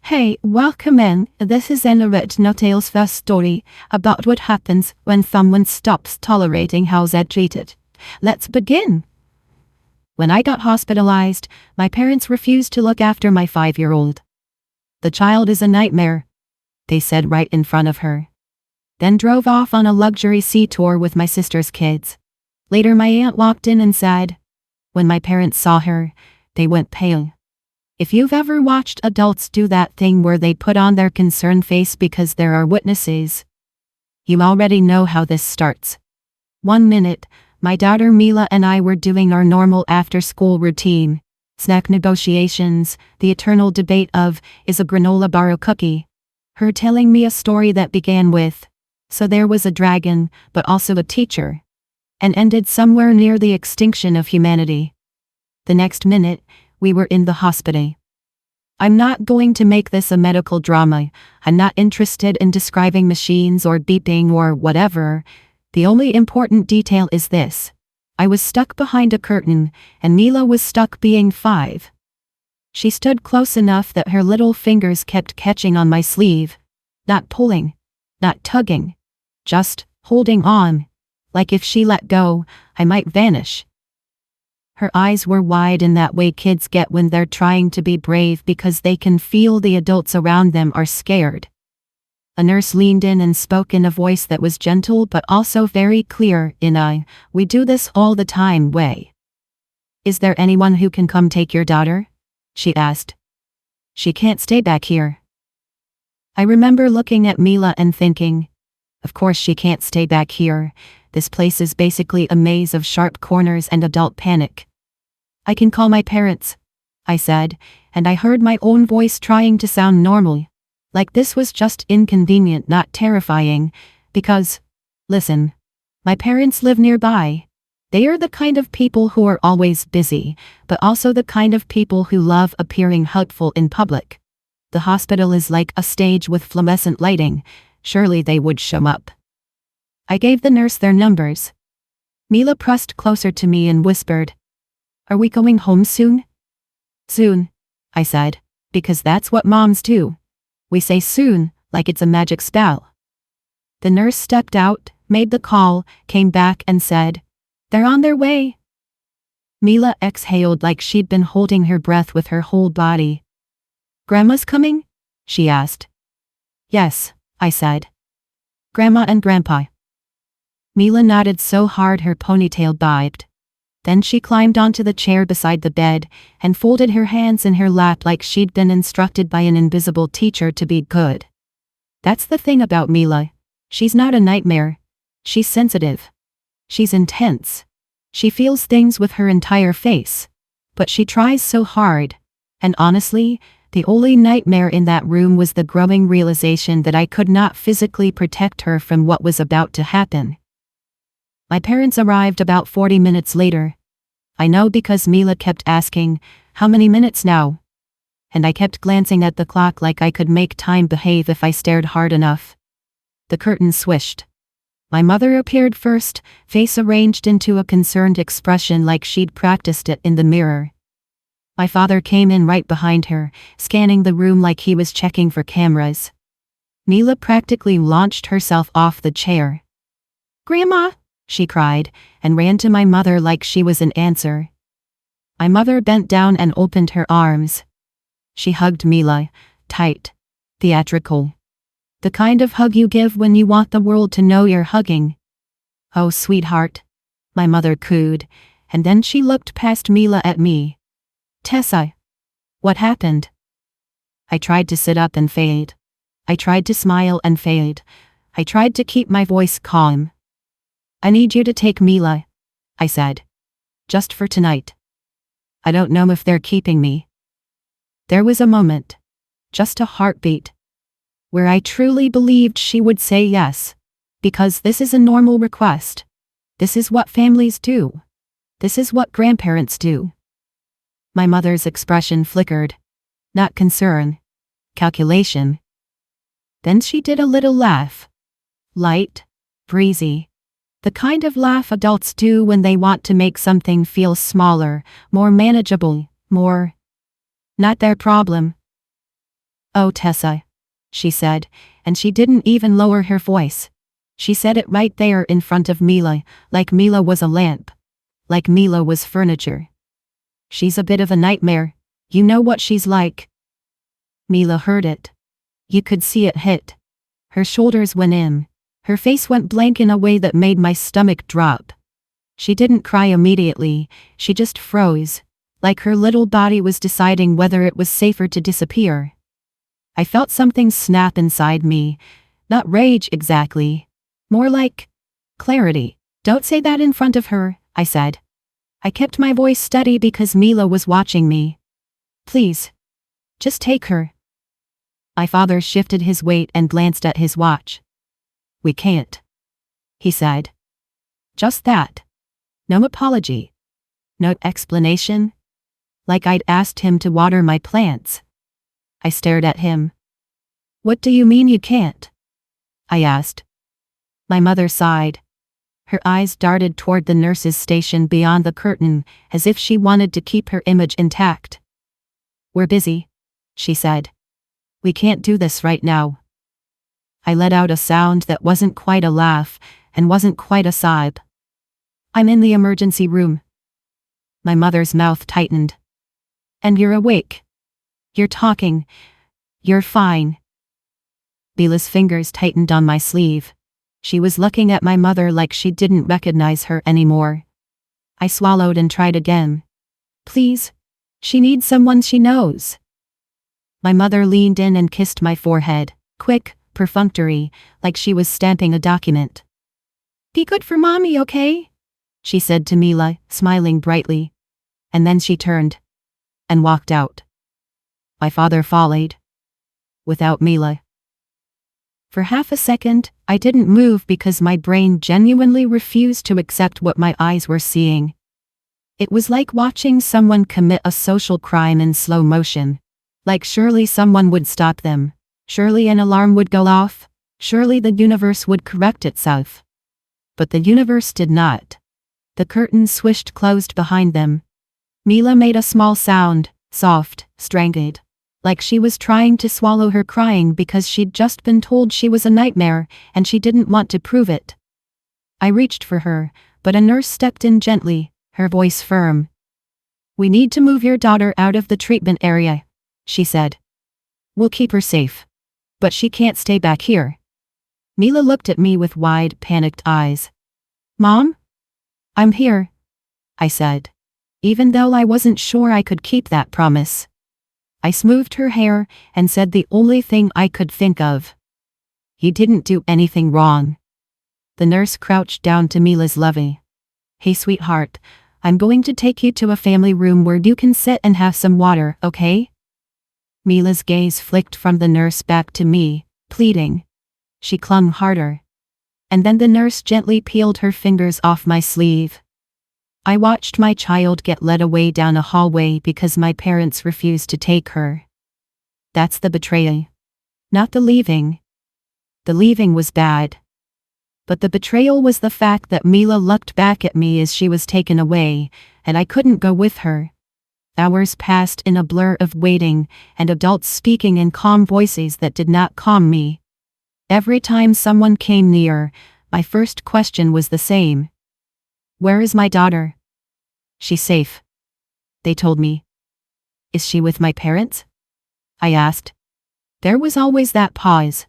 Hey, welcome in. This is an original Tales first story about what happens when someone stops tolerating how they're treated. Let's begin. When I got hospitalized, my parents refused to look after my 5-year-old. The child is a nightmare, they said right in front of her. Then drove off on a luxury sea tour with my sister's kids. Later my aunt walked in and said, when my parents saw her, they went pale. If you've ever watched adults do that thing where they put on their concerned face because there are witnesses, you already know how this starts. One minute, my daughter Mila and I were doing our normal after-school routine. Snack negotiations, the eternal debate of, is a granola bar a cookie? Her telling me a story that began with, so there was a dragon, but also a teacher, and ended somewhere near the extinction of humanity. The next minute, we were in the hospital. I'm not going to make this a medical drama. I'm not interested in describing machines or beeping or whatever. The only important detail is this. I was stuck behind a curtain, and Mila was stuck being 5. She stood close enough that her little fingers kept catching on my sleeve. Not pulling, not tugging, just holding on. Like if she let go, I might vanish. Her eyes were wide in that way kids get when they're trying to be brave because they can feel the adults around them are scared. A nurse leaned in and spoke in a voice that was gentle but also very clear in a, we do this all the time way. Is there anyone who can come take your daughter? She asked. She can't stay back here. I remember looking at Mila and thinking, of course she can't stay back here. This place is basically a maze of sharp corners and adult panic. I can call my parents, I said, and I heard my own voice trying to sound normal. Like this was just inconvenient, not terrifying, because, listen, my parents live nearby. They are the kind of people who are always busy, but also the kind of people who love appearing helpful in public. The hospital is like a stage with fluorescent lighting. Surely they would show up. I gave the nurse their numbers. Mila pressed closer to me and whispered, are we going home soon? Soon, I said, because that's what moms do. We say soon, like it's a magic spell. The nurse stepped out, made the call, came back and said, they're on their way. Mila exhaled like she'd been holding her breath with her whole body. Grandma's coming? She asked. Yes, I said. Grandma and Grandpa. Mila nodded so hard her ponytail bobbed. Then she climbed onto the chair beside the bed and folded her hands in her lap like she'd been instructed by an invisible teacher to be good. That's the thing about Mila. She's not a nightmare. She's sensitive. She's intense. She feels things with her entire face. But she tries so hard. And honestly, the only nightmare in that room was the growing realization that I could not physically protect her from what was about to happen. My parents arrived about 40 minutes later. I know because Mila kept asking, how many minutes now? And I kept glancing at the clock like I could make time behave if I stared hard enough. The curtain swished. My mother appeared first, face arranged into a concerned expression like she'd practiced it in the mirror. My father came in right behind her, scanning the room like he was checking for cameras. Mila practically launched herself off the chair. Grandma, she cried, and ran to my mother like she was an answer. My mother bent down and opened her arms. She hugged Mila, tight, theatrical. The kind of hug you give when you want the world to know you're hugging. Oh, sweetheart, my mother cooed, and then she looked past Mila at me. Tessa. What happened? I tried to sit up and failed. I tried to smile and failed. I tried to keep my voice calm. I need you to take Mila, I said. Just for tonight. I don't know if they're keeping me. There was a moment, just a heartbeat, where I truly believed she would say yes. Because this is a normal request. This is what families do. This is what grandparents do. My mother's expression flickered. Not concern. Calculation. Then she did a little laugh. Light, breezy. The kind of laugh adults do when they want to make something feel smaller, more manageable, more not their problem. "Oh, Tessa," she said, and she didn't even lower her voice. She said it right there in front of Mila, like Mila was a lamp. Like Mila was furniture. "She's a bit of a nightmare. You know what she's like." Mila heard it. You could see it hit. Her shoulders went in. Her face went blank in a way that made my stomach drop. She didn't cry immediately, she just froze, like her little body was deciding whether it was safer to disappear. I felt something snap inside me. Not rage exactly. More like clarity. "Don't say that in front of her," I said. I kept my voice steady because Mila was watching me. "Please. Just take her." My father shifted his weight and glanced at his watch. "We can't," he said. Just that. No apology. No explanation. Like I'd asked him to water my plants. I stared at him. "What do you mean you can't?" I asked. My mother sighed. Her eyes darted toward the nurse's station beyond the curtain, as if she wanted to keep her image intact. "We're busy," she said. "We can't do this right now." I let out a sound that wasn't quite a laugh, and wasn't quite a sob. "I'm in the emergency room." My mother's mouth tightened. "And you're awake. You're talking. You're fine." Mila's fingers tightened on my sleeve. She was looking at my mother like she didn't recognize her anymore. I swallowed and tried again. "Please. She needs someone she knows." My mother leaned in and kissed my forehead, quick, perfunctory, like she was stamping a document. "Be good for mommy, okay?" she said to Mila, smiling brightly. And then she turned and walked out. My father followed. Without Mila. For half a second, I didn't move because my brain genuinely refused to accept what my eyes were seeing. It was like watching someone commit a social crime in slow motion. Like surely someone would stop them. Surely an alarm would go off. Surely the universe would correct itself. But the universe did not. The curtain swished closed behind them. Mila made a small sound, soft, strangled. Like she was trying to swallow her crying because she'd just been told she was a nightmare, and she didn't want to prove it. I reached for her, but a nurse stepped in gently, her voice firm. "We need to move your daughter out of the treatment area," she said. "We'll keep her safe. But she can't stay back here." Mila looked at me with wide, panicked eyes. "Mom? I'm here," I said. Even though I wasn't sure I could keep that promise. I smoothed her hair and said the only thing I could think of. "You didn't do anything wrong." The nurse crouched down to Mila's lovey. "Hey sweetheart, I'm going to take you to a family room where you can sit and have some water, okay?" Mila's gaze flicked from the nurse back to me, pleading. She clung harder. And then the nurse gently peeled her fingers off my sleeve. I watched my child get led away down a hallway because my parents refused to take her. That's the betrayal. Not the leaving. The leaving was bad. But the betrayal was the fact that Mila looked back at me as she was taken away, and I couldn't go with her. Hours passed in a blur of waiting, and adults speaking in calm voices that did not calm me. Every time someone came near, my first question was the same. "Where is my daughter?" "She's safe," they told me. "Is she with my parents?" I asked. There was always that pause.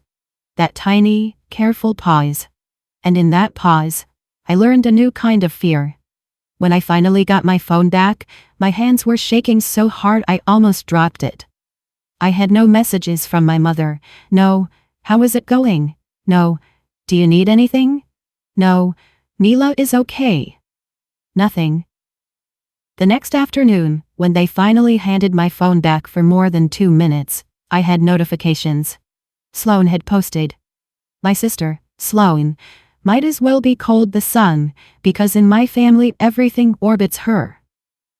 That tiny, careful pause. And in that pause, I learned a new kind of fear. When I finally got my phone back, my hands were shaking so hard I almost dropped it. I had no messages from my mother. No, "How is it going?" No, "Do you need anything?" No, "Mila is okay." Nothing. The next afternoon, when they finally handed my phone back for more than 2 minutes, I had notifications. Sloan had posted. My sister, Sloan, might as well be called the sun, because in my family everything orbits her.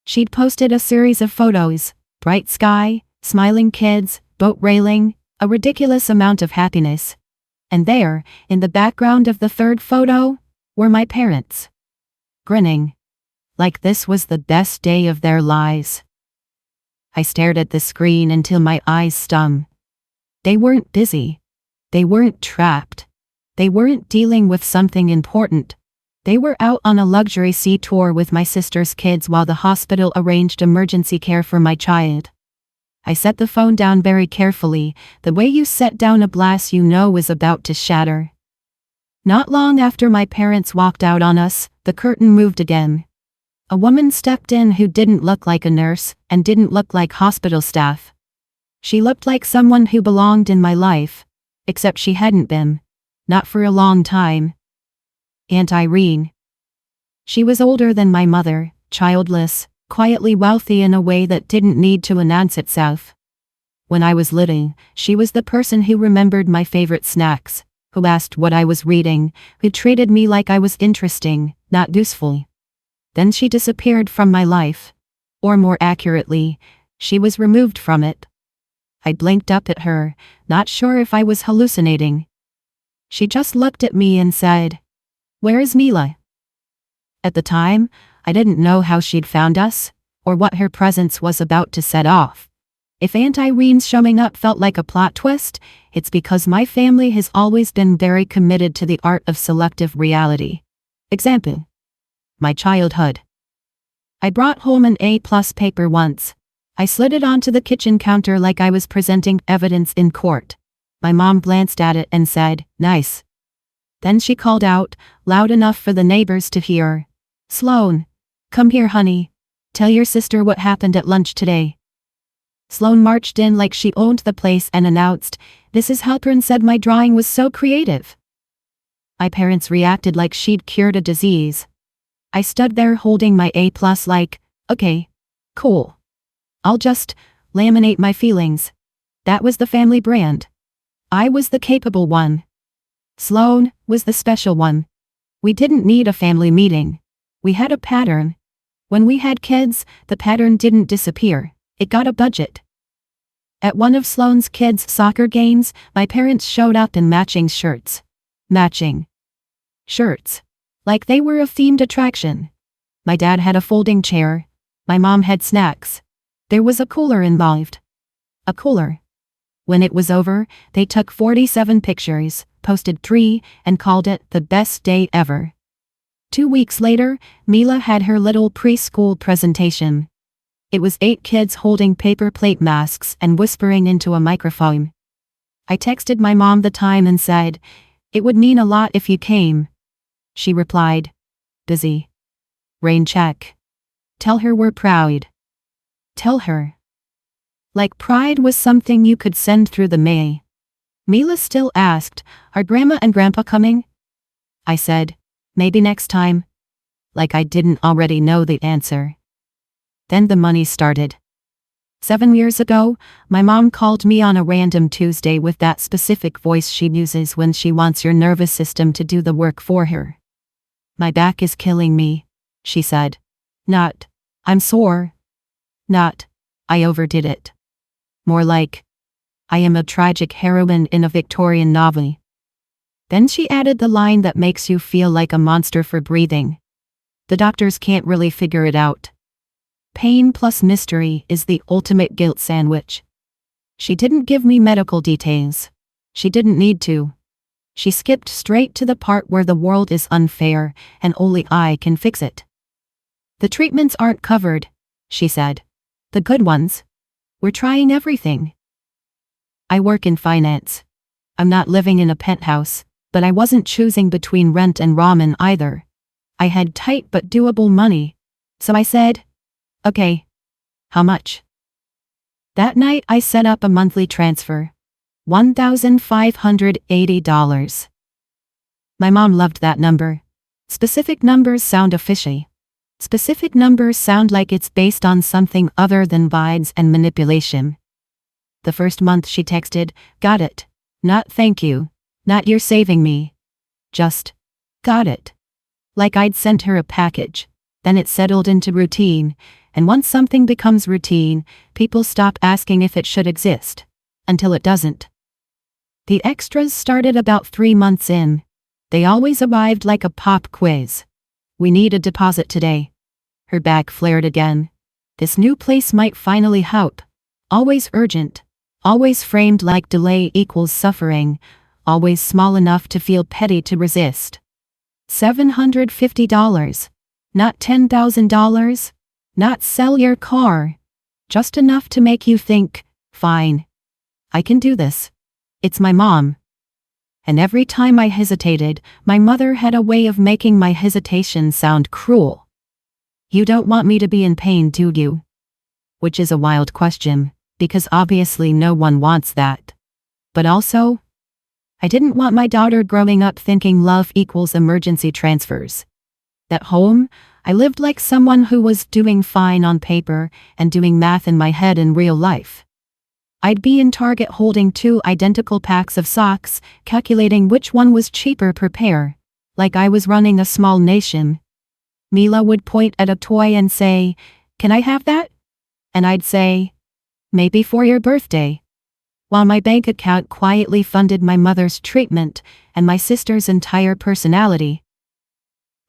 She'd posted a series of photos, bright sky, smiling kids, boat railing, a ridiculous amount of happiness. And there, in the background of the third photo, were my parents. Grinning. Like this was the best day of their lives. I stared at the screen until my eyes stung. They weren't busy. They weren't trapped. They weren't dealing with something important. They were out on a luxury sea tour with my sister's kids while the hospital arranged emergency care for my child. I set the phone down very carefully, the way you set down a glass you know is about to shatter. Not long after my parents walked out on us, the curtain moved again. A woman stepped in who didn't look like a nurse and didn't look like hospital staff. She looked like someone who belonged in my life, except she hadn't been. Not for a long time. Aunt Irene. She was older than my mother, childless, quietly wealthy in a way that didn't need to announce itself. When I was little, she was the person who remembered my favorite snacks, who asked what I was reading, who treated me like I was interesting, not useful. Then she disappeared from my life. Or more accurately, she was removed from it. I blinked up at her, not sure if I was hallucinating. She just looked at me and said, "Where is Mila?" At the time, I didn't know how she'd found us, or what her presence was about to set off. If Aunt Irene's showing up felt like a plot twist, it's because my family has always been very committed to the art of selective reality. Example. My childhood. I brought home an A+ paper once. I slid it onto the kitchen counter like I was presenting evidence in court. My mom glanced at it and said, "Nice." Then she called out, loud enough for the neighbors to hear, "Sloan, come here, honey. Tell your sister what happened at lunch today." Sloan marched in like she owned the place and announced, "Mrs. Halpern said my drawing was so creative." My parents reacted like she'd cured a disease. I stood there holding my A+ like, "Okay, cool. I'll just laminate my feelings." That was the family brand. I was the capable one. Sloan was the special one. We didn't need a family meeting. We had a pattern. When we had kids, the pattern didn't disappear. It got a budget. At one of Sloan's kids' soccer games, my parents showed up in matching shirts. Matching shirts. Like they were a themed attraction. My dad had a folding chair. My mom had snacks. There was a cooler involved. A cooler. When it was over, they took 47 pictures, posted 3, and called it the best day ever. 2 weeks later, Mila had her little preschool presentation. It was 8 kids holding paper plate masks and whispering into a microphone. I texted my mom the time and said, "It would mean a lot if you came." She replied, "Busy. Rain check. Tell her we're proud." Tell her. Like pride was something you could send through the mail. Mila still asked, "Are Grandma and Grandpa coming?" I said, "Maybe next time." Like I didn't already know the answer. Then the money started. 7 years ago, my mom called me on a random Tuesday with that specific voice she uses when she wants your nervous system to do the work for her. "My back is killing me," she said. Not, "I'm sore." Not, "I overdid it." More like, "I am a tragic heroine in a Victorian novel." Then she added the line that makes you feel like a monster for breathing. "The doctors can't really figure it out." Pain plus mystery is the ultimate guilt sandwich. She didn't give me medical details. She didn't need to. She skipped straight to the part where the world is unfair and only I can fix it. "The treatments aren't covered," she said. "The good ones. We're trying everything." I work in finance. I'm not living in a penthouse, but I wasn't choosing between rent and ramen either. I had tight but doable money. So I said, "Okay. How much?" That night I set up a monthly transfer. $1,580. My mom loved that number. Specific numbers sound official. Specific numbers sound like it's based on something other than vibes and manipulation. The first month she texted, "Got it. Not thank you. Not you're saving me. Just, got it." Like I'd sent her a package. Then it settled into routine, and once something becomes routine, people stop asking if it should exist. Until it doesn't. The extras started about 3 months in. They always arrived like a pop quiz. "We need a deposit today." Her back flared again. This new place might finally help. Always urgent. always framed like delay equals suffering, always small enough to feel petty to resist. $750. Not $10,000. Not sell your car. Just enough to make you think, fine. I can do this. It's my mom. And every time I hesitated, my mother had a way of making my hesitation sound cruel. You don't want me to be in pain, do you? Which is a wild question, because obviously no one wants that. But also, I didn't want my daughter growing up thinking love equals emergency transfers. At home, I lived like someone who was doing fine on paper and doing math in my head in real life. I'd be in Target holding 2 identical packs of socks, calculating which one was cheaper per pair, like I was running a small nation. Mila would point at a toy and say, "Can I have that?" And I'd say, "Maybe for your birthday." While my bank account quietly funded my mother's treatment and my sister's entire personality.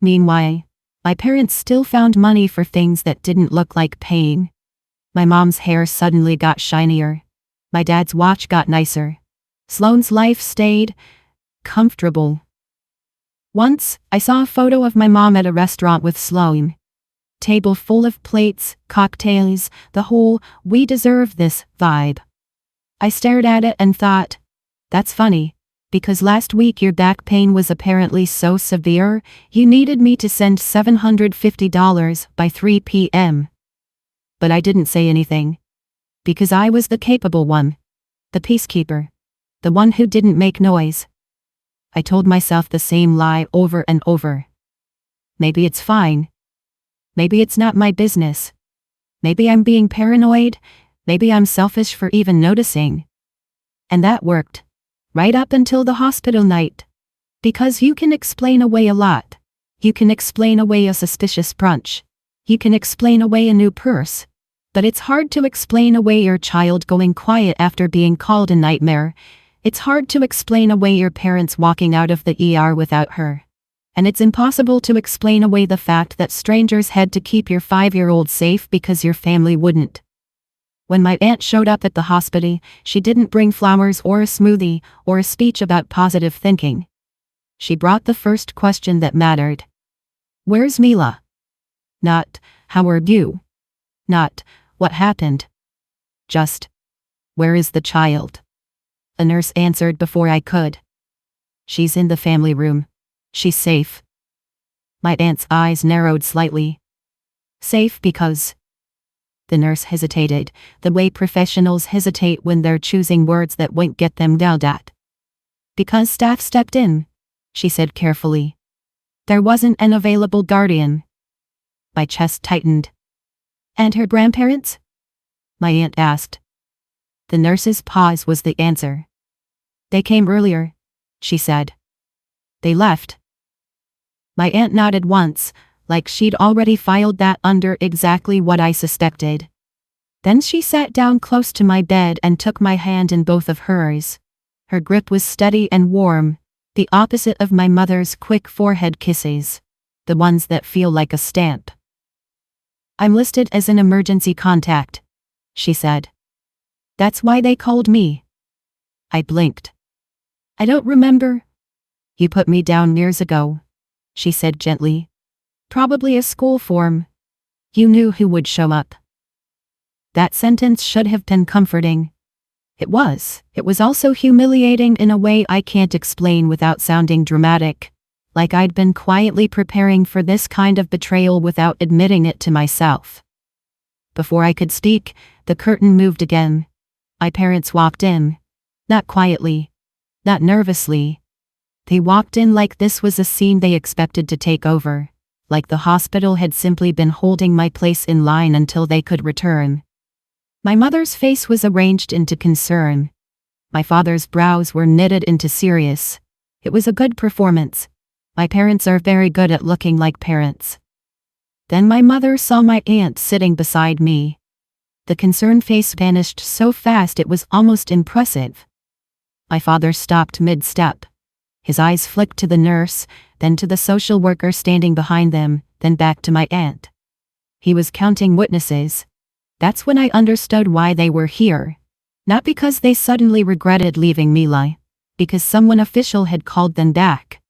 Meanwhile, my parents still found money for things that didn't look like pain. My mom's hair suddenly got shinier. My dad's watch got nicer. Sloane's life stayed comfortable. Once, I saw a photo of my mom at a restaurant with Sloane. Table full of plates, cocktails, the whole "we deserve this" vibe. I stared at it and thought, that's funny, because last week your back pain was apparently so severe, you needed me to send $750 by 3 p.m. But I didn't say anything. Because I was the capable one. The peacekeeper. The one who didn't make noise. I told myself the same lie over and over. Maybe it's fine. Maybe it's not my business. Maybe I'm being paranoid. Maybe I'm selfish for even noticing. And that worked. Right up until the hospital night. Because you can explain away a lot. You can explain away a suspicious brunch. You can explain away a new purse. But it's hard to explain away your child going quiet after being called a nightmare. It's hard to explain away your parents walking out of the ER without her. And it's impossible to explain away the fact that strangers had to keep your 5-year-old safe because your family wouldn't. When my aunt showed up at the hospital, she didn't bring flowers or a smoothie or a speech about positive thinking. She brought the first question that mattered. Where's Mila? Not, how are you? Not, what happened? Just, where is the child? A nurse answered before I could. She's in the family room. She's safe. My aunt's eyes narrowed slightly. Safe because... The nurse hesitated, the way professionals hesitate when they're choosing words that won't get them yelled at. Because staff stepped in, she said carefully. There wasn't an available guardian. My chest tightened. And her grandparents? My aunt asked. The nurse's pause was the answer. They came earlier, she said. They left. My aunt nodded once, like she'd already filed that under exactly what I suspected. Then she sat down close to my bed and took my hand in both of hers. Her grip was steady and warm, the opposite of my mother's quick forehead kisses, the ones that feel like a stamp. I'm listed as an emergency contact, she said. That's why they called me. I blinked. I don't remember. You put me down years ago, she said gently. Probably a school form. You knew who would show up. That sentence should have been comforting. It was. It was also humiliating in a way I can't explain without sounding dramatic. Like I'd been quietly preparing for this kind of betrayal without admitting it to myself. Before I could speak, the curtain moved again. My parents walked in. Not quietly. Not nervously. They walked in like this was a scene they expected to take over. Like the hospital had simply been holding my place in line until they could return. My mother's face was arranged into concern. My father's brows were knitted into serious. It was a good performance. My parents are very good at looking like parents. Then my mother saw my aunt sitting beside me. The concerned face vanished so fast it was almost impressive. My father stopped mid-step. His eyes flicked to the nurse, then to the social worker standing behind them, then back to my aunt. He was counting witnesses. That's when I understood why they were here. Not because they suddenly regretted leaving Mila, because someone official had called them back.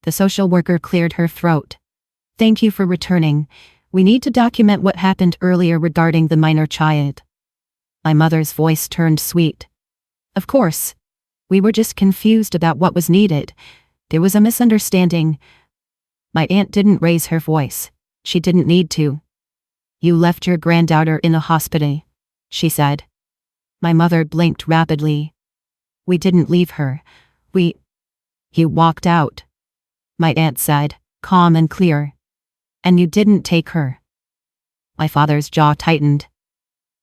The social worker cleared her throat. Thank you for returning. We need to document what happened earlier regarding the minor child. My mother's voice turned sweet. Of course. We were just confused about what was needed. There was a misunderstanding. My aunt didn't raise her voice. She didn't need to. You left your granddaughter in a hospital, she said. My mother blinked rapidly. We didn't leave her. You walked out, my aunt said, calm and clear. And you didn't take her. My father's jaw tightened.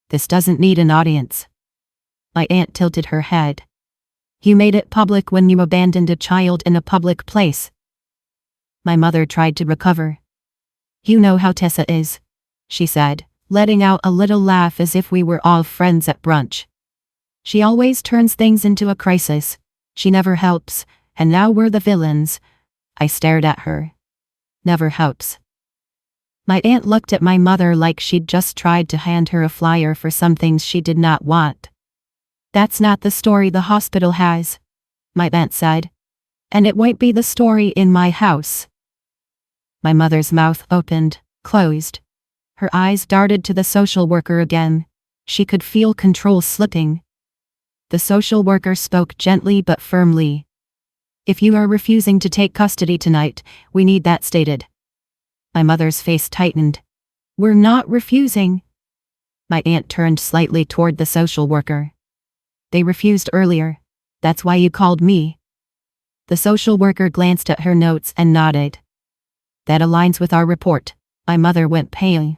This doesn't need an audience. My aunt tilted her head. You made it public when you abandoned a child in a public place. My mother tried to recover. You know how Tessa is, she said, letting out a little laugh as if we were all friends at brunch. She always turns things into a crisis. She never helps, and now we're the villains. I stared at her. Never helps. My aunt looked at my mother like she'd just tried to hand her a flyer for some things she did not want. That's not the story the hospital has, my aunt said. And it won't be the story in my house. My mother's mouth opened, closed. Her eyes darted to the social worker again. She could feel control slipping. The social worker spoke gently but firmly. If you are refusing to take custody tonight, we need that stated. My mother's face tightened. We're not refusing. My aunt turned slightly toward the social worker. They refused earlier. That's why you called me. The social worker glanced at her notes and nodded. That aligns with our report. My mother went pale.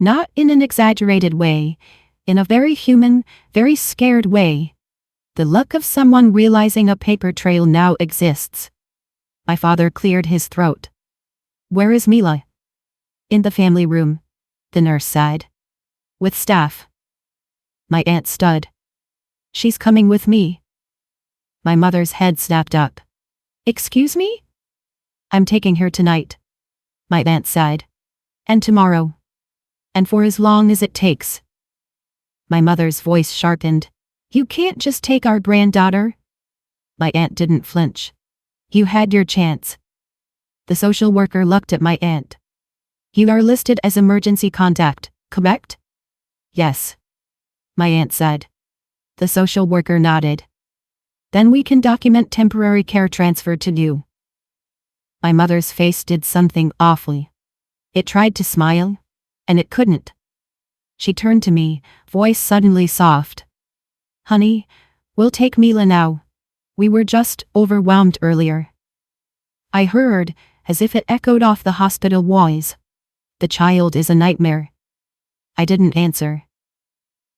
Not in an exaggerated way. In a very human, very scared way. The look of someone realizing a paper trail now exists. My father cleared his throat. Where is Mila? In the family room, the nurse said. With staff. My aunt stood. She's coming with me. My mother's head snapped up. Excuse me? I'm taking her tonight, my aunt said. And tomorrow. And for as long as it takes. My mother's voice sharpened. You can't just take our granddaughter. My aunt didn't flinch. You had your chance. The social worker looked at my aunt. You are listed as emergency contact, correct? Yes, my aunt said. The social worker nodded. Then we can document temporary care transfer to you. My mother's face did something awfully. It tried to smile, and it couldn't. She turned to me, voice suddenly soft. Honey, we'll take Mila now. We were just overwhelmed earlier. I heard, as if it echoed off the hospital walls. The child is a nightmare. I didn't answer.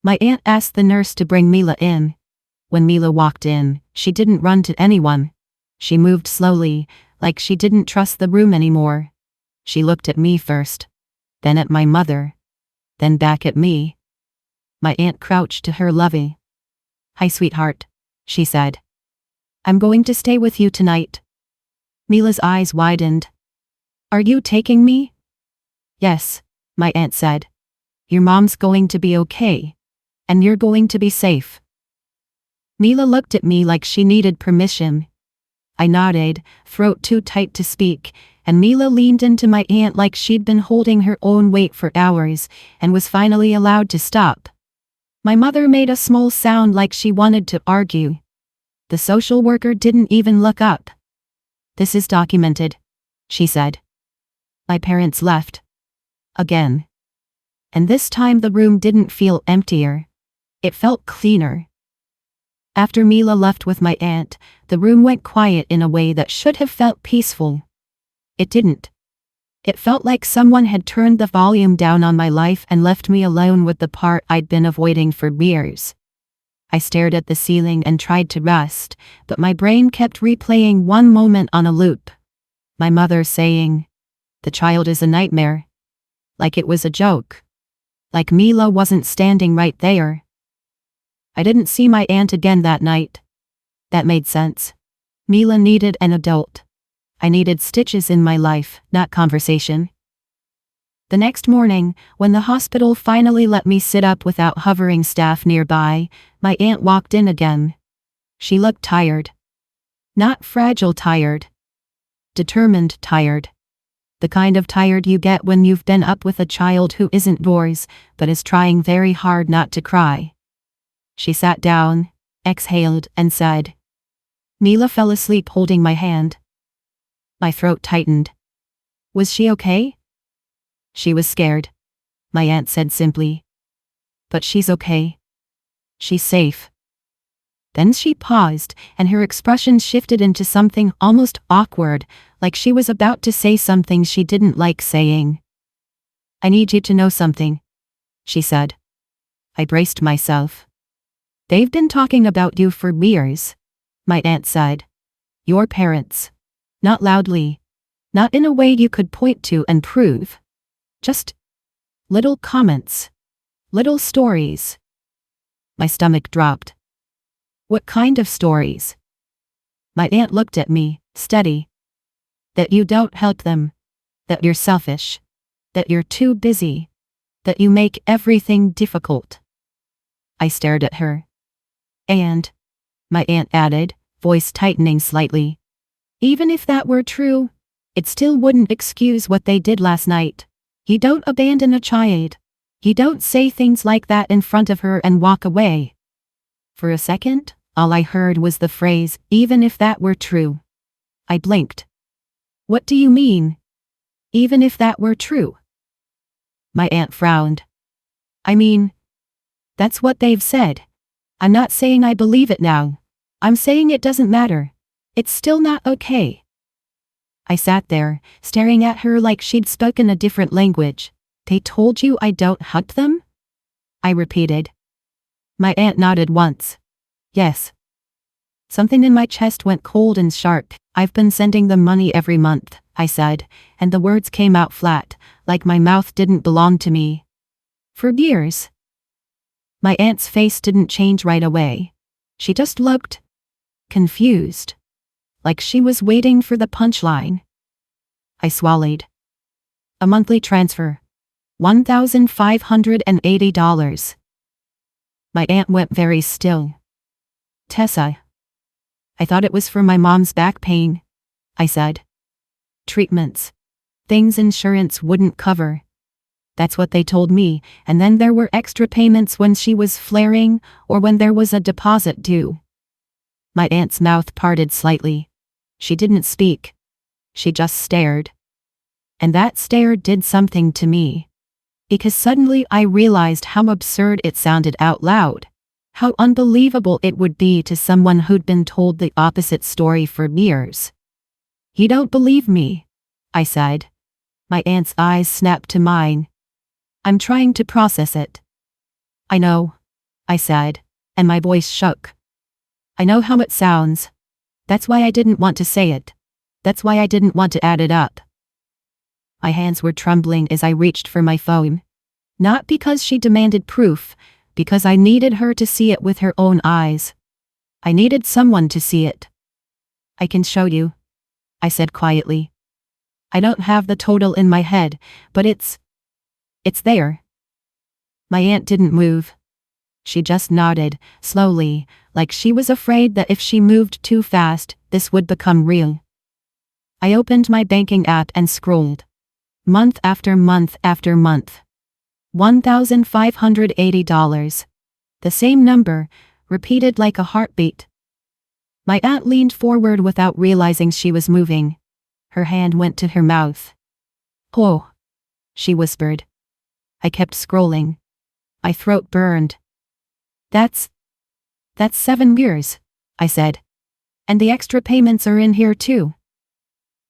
My aunt asked the nurse to bring Mila in. When Mila walked in, she didn't run to anyone. She moved slowly, like she didn't trust the room anymore. She looked at me first, then at my mother, then back at me. My aunt crouched to her lovey. Hi, sweetheart, she said. I'm going to stay with you tonight. Mila's eyes widened. Are you taking me? Yes, my aunt said. Your mom's going to be okay. And you're going to be safe. Mila looked at me like she needed permission. I nodded, throat too tight to speak, and Mila leaned into my aunt like she'd been holding her own weight for hours, and was finally allowed to stop. My mother made a small sound like she wanted to argue. The social worker didn't even look up. This is documented, she said. My parents left. Again. And this time the room didn't feel emptier. It felt cleaner. After Mila left with my aunt, the room went quiet in a way that should have felt peaceful. It didn't. It felt like someone had turned the volume down on my life and left me alone with the part I'd been avoiding for years. I stared at the ceiling and tried to rest, but my brain kept replaying one moment on a loop. My mother saying, "The child is a nightmare." Like it was a joke. Like Mila wasn't standing right there. I didn't see my aunt again that night. That made sense. Mila needed an adult. I needed stitches in my life, not conversation. The next morning, when the hospital finally let me sit up without hovering staff nearby, my aunt walked in again. She looked tired. Not fragile tired. Determined tired. The kind of tired you get when you've been up with a child who isn't yours, but is trying very hard not to cry. She sat down, exhaled, and said, "Mila fell asleep holding my hand." My throat tightened. Was she okay? She was scared, my aunt said simply. But she's okay. She's safe. Then she paused, and her expression shifted into something almost awkward, like she was about to say something she didn't like saying. "I need you to know something," she said. I braced myself. "They've been talking about you for years," my aunt said. "Your parents. Not loudly. Not in a way you could point to and prove. Just little comments. Little stories." My stomach dropped. "What kind of stories?" My aunt looked at me, steady. "That you don't help them. That you're selfish. That you're too busy. That you make everything difficult." I stared at her. "And," my aunt added, voice tightening slightly, "even if that were true, it still wouldn't excuse what they did last night. You don't abandon a child. You don't say things like that in front of her and walk away." For a second, all I heard was the phrase, "even if that were true." I blinked. "What do you mean? Even if that were true?" My aunt frowned. "I mean, that's what they've said. I'm not saying I believe it now. I'm saying it doesn't matter. It's still not okay." I sat there, staring at her like she'd spoken a different language. "They told you I don't help them?" I repeated. My aunt nodded once. "Yes." Something in my chest went cold and sharp. "I've been sending them money every month," I said, and the words came out flat, like my mouth didn't belong to me. "For years." My aunt's face didn't change right away. She just looked confused, like she was waiting for the punchline. I swallowed. "A monthly transfer. $1,580. My aunt went very still. "Tessa." "I thought it was for my mom's back pain," I said. "Treatments. Things insurance wouldn't cover." That's what they told me, and then there were extra payments when she was flaring, or when there was a deposit due. My aunt's mouth parted slightly. She didn't speak. She just stared. And that stare did something to me. Because suddenly I realized how absurd it sounded out loud. How unbelievable it would be to someone who'd been told the opposite story for years. "You don't believe me," I said. My aunt's eyes snapped to mine. "I'm trying to process it." "I know," I said, and my voice shook. "I know how it sounds. That's why I didn't want to say it. That's why I didn't want to add it up." My hands were trembling as I reached for my phone. Not because she demanded proof, because I needed her to see it with her own eyes. I needed someone to see it. "I can show you," I said quietly. "I don't have the total in my head, but it's there." My aunt didn't move. She just nodded, slowly, like she was afraid that if she moved too fast, this would become real. I opened my banking app and scrolled. Month after month after month. $1,580. The same number, repeated like a heartbeat. My aunt leaned forward without realizing she was moving. Her hand went to her mouth. "Oh," she whispered. I kept scrolling. My throat burned. That's 7 years," I said. "And the extra payments are in here too."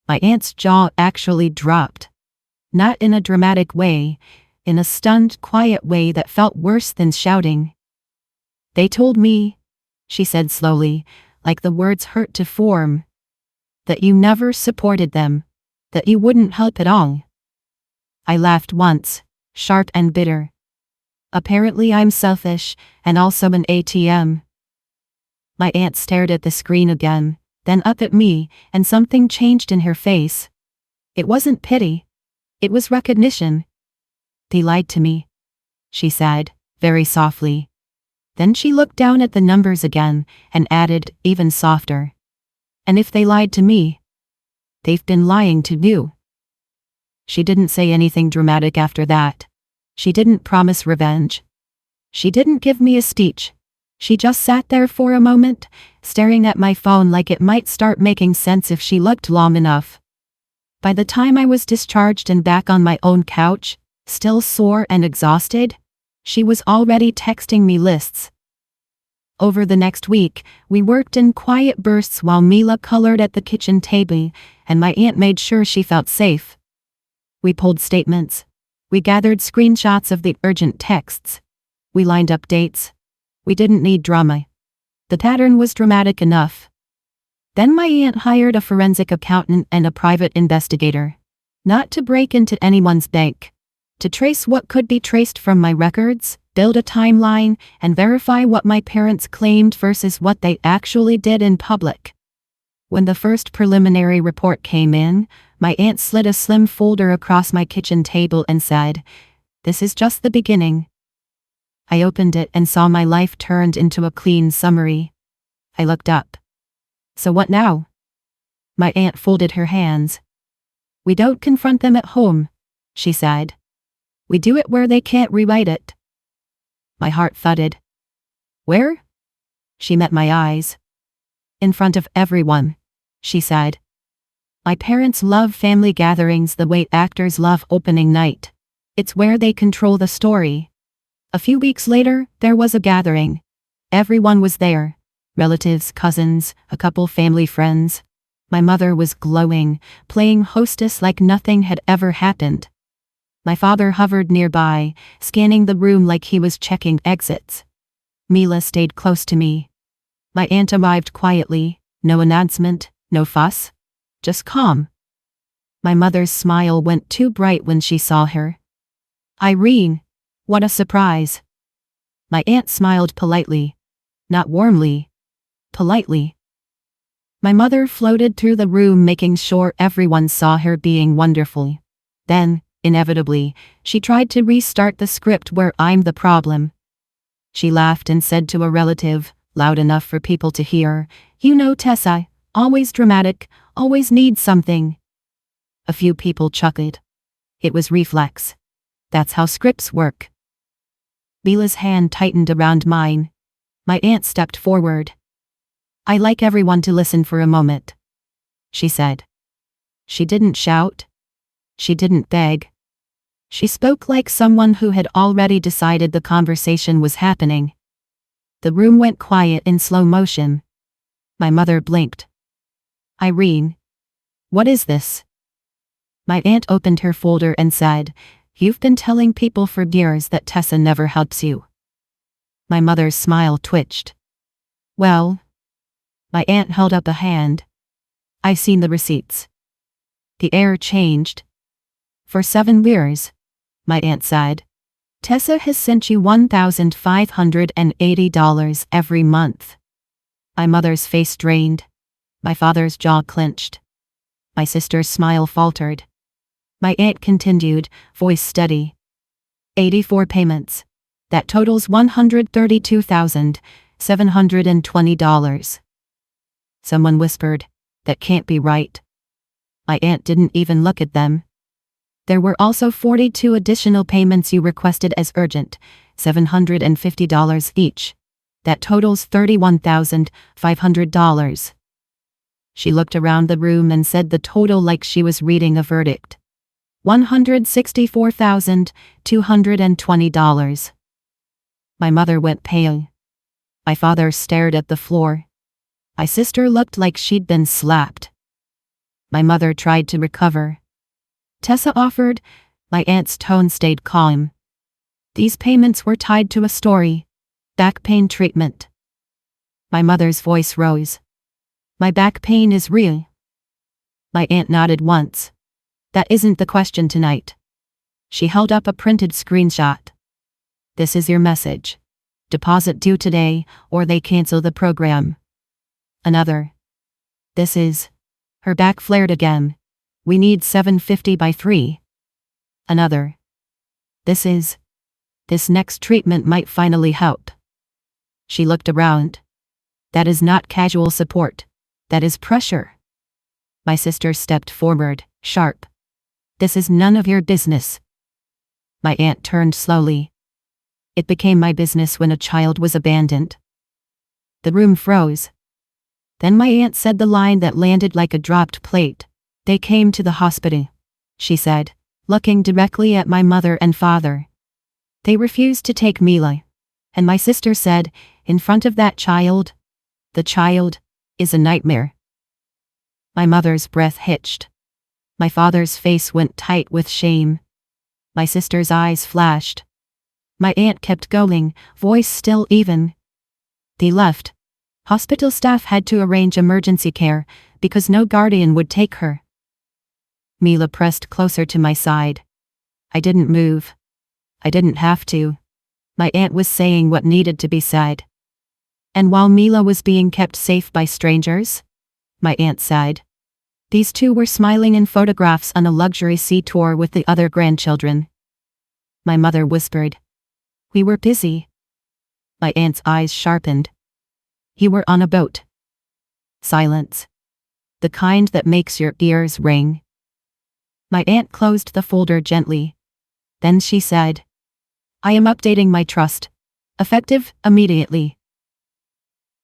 My aunt's jaw actually dropped. Not in a dramatic way, in a stunned, quiet way that felt worse than shouting. "They told me," she said slowly, like the words hurt to form, "that you never supported them, that you wouldn't help at all." I laughed once, sharp and bitter. Apparently I'm selfish, and also an ATM. My aunt stared at the screen again, then up at me, and something changed in her face. It wasn't pity. It was recognition. They lied to me, she said, very softly. Then she looked down at the numbers again and added, even softer. And if they lied to me, they've been lying to you. She didn't say anything dramatic after that. She didn't promise revenge. She didn't give me a speech. She just sat there for a moment, staring at my phone like it might start making sense if she looked long enough. By the time I was discharged and back on my own couch, still sore and exhausted, she was already texting me lists. Over the next week, we worked in quiet bursts while Mila colored at the kitchen table, and my aunt made sure she felt safe. We pulled statements. We gathered screenshots of the urgent texts. We lined up dates. We didn't need drama. The pattern was dramatic enough. Then my aunt hired a forensic accountant and a private investigator. Not to break into anyone's bank. To trace what could be traced from my records, build a timeline, and verify what my parents claimed versus what they actually did in public. When the first preliminary report came in, my aunt slid a slim folder across my kitchen table and said, "This is just the beginning." I opened it and saw my life turned into a clean summary. I looked up. "So what now?" My aunt folded her hands. "We don't confront them at home," she said. "We do it where they can't rewrite it." My heart thudded. "Where?" She met my eyes. "In front of everyone," she said. "My parents love family gatherings the way actors love opening night. It's where they control the story." A few weeks later, there was a gathering. Everyone was there. Relatives, cousins, a couple family friends. My mother was glowing, playing hostess like nothing had ever happened. My father hovered nearby, scanning the room like he was checking exits. Mila stayed close to me. My aunt arrived quietly, no announcement, no fuss. Just calm. My mother's smile went too bright when she saw her. "Irene, what a surprise." My aunt smiled politely. Not warmly. Politely. My mother floated through the room making sure everyone saw her being wonderful. Then, inevitably, she tried to restart the script where I'm the problem. She laughed and said to a relative, loud enough for people to hear, "You know Tessa, always dramatic, always needs something." A few people chuckled. It was reflex. That's how scripts work. Mila's hand tightened around mine. My aunt stepped forward. "I like everyone to listen for a moment," she said. She didn't shout. She didn't beg. She spoke like someone who had already decided the conversation was happening. The room went quiet in slow motion. My mother blinked. "Irene, what is this?" My aunt opened her folder and said, "You've been telling people for years that Tessa never helps you." My mother's smile twitched. "Well," my aunt held up a hand. "I've seen the receipts." The air changed. "For 7 years," my aunt said, "Tessa has sent you $1,580 every month." My mother's face drained. My father's jaw clenched. My sister's smile faltered. My aunt continued, voice steady. 84 payments. That totals $132,720. Someone whispered, "That can't be right." My aunt didn't even look at them. "There were also 42 additional payments you requested as urgent, $750 each. That totals $31,500. She looked around the room and said the total like she was reading a verdict. $164,220. My mother went pale. My father stared at the floor. My sister looked like she'd been slapped. My mother tried to recover. "Tessa offered," my aunt's tone stayed calm. "These payments were tied to a story. Back pain treatment." My mother's voice rose. "My back pain is real." My aunt nodded once. "That isn't the question tonight." She held up a printed screenshot. "This is your message. Deposit due today, or they cancel the program." Another. "This is..." Her back flared again. "We need $750 by 3. Another. This next treatment might finally help. She looked around. That is not casual support. That is pressure. My sister stepped forward, sharp. This is none of your business. My aunt turned slowly. It became my business when a child was abandoned. The room froze. Then my aunt said the line that landed like a dropped plate. They came to the hospital, she said, looking directly at my mother and father. They refused to take Mila. And my sister said, in front of that child, the child is a nightmare. My mother's breath hitched. My father's face went tight with shame. My sister's eyes flashed. My aunt kept going, voice still even. They left. Hospital staff had to arrange emergency care because no guardian would take her. Mila pressed closer to my side. I didn't move. I didn't have to. My aunt was saying what needed to be said. And while Mila was being kept safe by strangers, my aunt sighed. These two were smiling in photographs on a luxury sea tour with the other grandchildren. My mother whispered, "We were busy." My aunt's eyes sharpened. "You were on a boat." Silence. The kind that makes your ears ring. My aunt closed the folder gently. Then she said, "I am updating my trust. Effective immediately."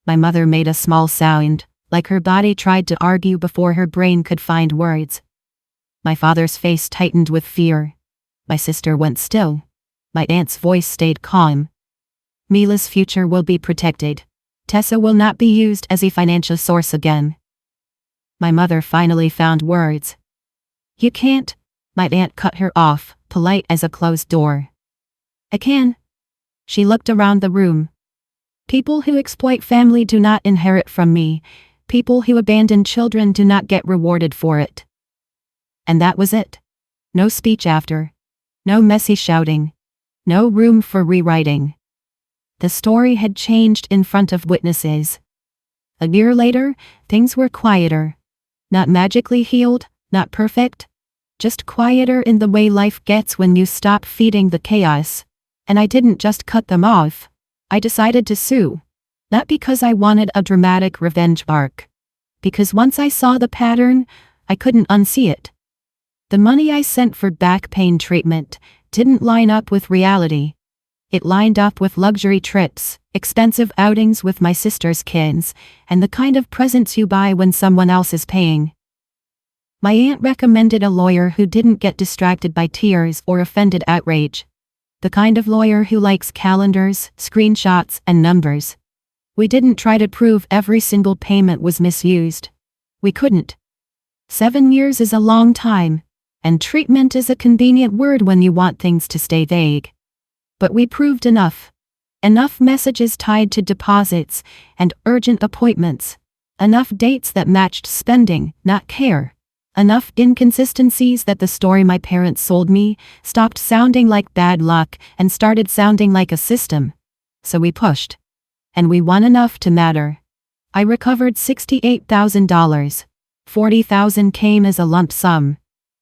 My mother made a small sound, like her body tried to argue before her brain could find words. My father's face tightened with fear. My sister went still. My aunt's voice stayed calm. Mila's future will be protected. Tessa will not be used as a financial source again. My mother finally found words. "You can't," my aunt cut her off, polite as a closed door. "I can." She looked around the room. "People who exploit family do not inherit from me. People who abandon children do not get rewarded for it." And that was it. No speech after. No messy shouting. No room for rewriting. The story had changed in front of witnesses. A year later, things were quieter. Not magically healed, not perfect. Just quieter in the way life gets when you stop feeding the chaos. And I didn't just cut them off. I decided to sue. Not because I wanted a dramatic revenge arc. Because once I saw the pattern, I couldn't unsee it. The money I sent for back pain treatment didn't line up with reality. It lined up with luxury trips, expensive outings with my sister's kids, and the kind of presents you buy when someone else is paying. My aunt recommended a lawyer who didn't get distracted by tears or offended outrage. The kind of lawyer who likes calendars, screenshots, and numbers. We didn't try to prove every single payment was misused. We couldn't. 7 years is a long time, and treatment is a convenient word when you want things to stay vague. But we proved enough. Enough messages tied to deposits and urgent appointments. Enough dates that matched spending, not care. Enough inconsistencies that the story my parents sold me stopped sounding like bad luck and started sounding like a system. So we pushed. And we won enough to matter. I recovered $68,000. $40,000 came as a lump sum.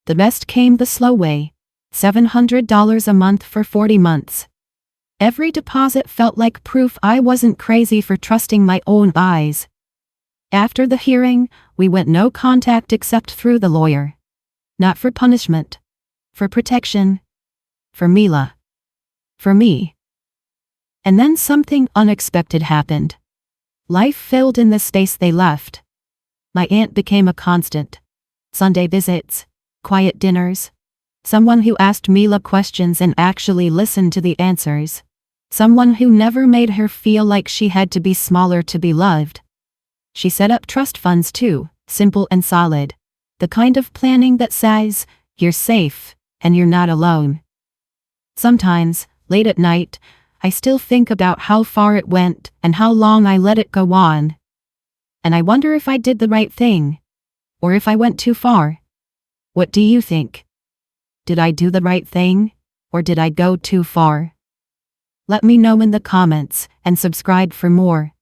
The rest came the slow way. $700 a month for 40 months. Every deposit felt like proof I wasn't crazy for trusting my own eyes. After the hearing, we went no contact except through the lawyer. Not for punishment. For protection. For Mila. For me. And then something unexpected happened. Life filled in the space they left. My aunt became a constant. Sunday visits. Quiet dinners. Someone who asked Mila questions and actually listened to the answers. Someone who never made her feel like she had to be smaller to be loved. She set up trust funds too, simple and solid. The kind of planning that says, you're safe, and you're not alone. Sometimes, late at night, I still think about how far it went and how long I let it go on. And I wonder if I did the right thing. Or if I went too far. What do you think? Did I do the right thing? Or did I go too far? Let me know in the comments, and subscribe for more.